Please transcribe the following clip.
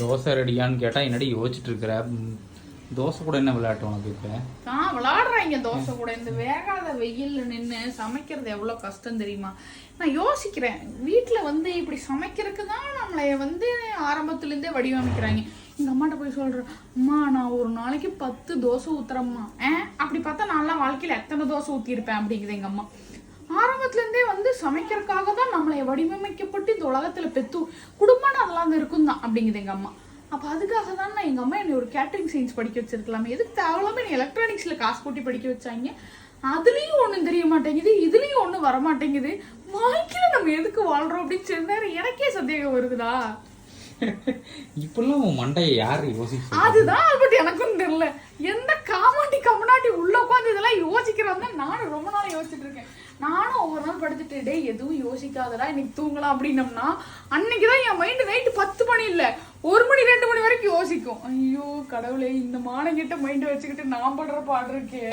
தோசை ரெடியான்னு கேட்டா என்னடி யோசிச்சுட்டு இருக்கிற? தோசை கூட என்ன விளையாட்டு உனக்கு? இப்ப விளையாடுறாங்க தோசை கூட. இந்த வேகாத வெயில்ல நின்று சமைக்கிறது எவ்வளவு கஷ்டம் தெரியுமா? நான் யோசிக்கிறேன், வீட்டுல இப்படி சமைக்கிறதுக்கு தான் நம்மளை ஆரம்பத்துல இருந்தே வடிவமைக்கிறாங்க. எங்க அம்மாட்ட போய் சொல்றேன், அம்மா நான் ஒரு நாளைக்கு 10 தோசை ஊத்துறேம்மா. அப்படி பார்த்தா நான்லாம் வாழ்க்கையில எத்தனை தோசை ஊத்திருப்பேன் அப்படிங்குது எங்க அம்மா. ஆரம்பத்துல இருந்தே சமைக்கிறதுக்காக தான் நம்மளை வடிவமைக்கப்பட்டு இந்த உலகத்துல பெத்து குடும்பம்னு அதெல்லாம் இருக்கும் தான் அப்படிங்குது எங்க அம்மா. அப்ப அதுக்காக தான் நான் எங்க அம்மா என்னை ஒரு கேட்டரிங் சயின்ஸ் படிக்க வச்சிருக்கலாமே, எதுக்கு தேவையில்லாம என்னை எலக்ட்ரானிக்ஸ்ல காசு போட்டி படிக்க வச்சாங்க. அதுலயும் ஒண்ணும் தெரிய மாட்டேங்குது, இதுலயும் ஒண்ணும் வர மாட்டேங்குது. வாழ்க்கையில நம்ம எதுக்கு வாழ்றோம் அப்படின்னு சொன்னாரு. எனக்கே சந்தேகம் வருதுடா. இப்பெல்லாம் உன் மண்டையை யாரு யோசிச்சு? அதுதான் பட் எனக்கும் தெரியல, எந்த காமாண்டி கமனாட்டி உள்ள உட்காந்து இதெல்லாம் யோசிக்கிறாங்க. நானும் ரொம்ப நாள் யோசிச்சுட்டு இருக்கேன். நானும் ஒவ்வொரு நாள் படுத்துட்டு டே எதுவும் யோசிக்காதடா இன்னைக்கு தூங்கலாம் அப்படின்னம்னா அன்னைக்குதான் என் மைண்டு நைட்டு 10 மணி இல்ல 1 மணி 2 மணி வரைக்கும் யோசிக்கும். ஐயோ கடவுளே, இந்த மானங்கிட்ட மைண்ட் வச்சுக்கிட்டு நான் படுற பாடு இருக்கே.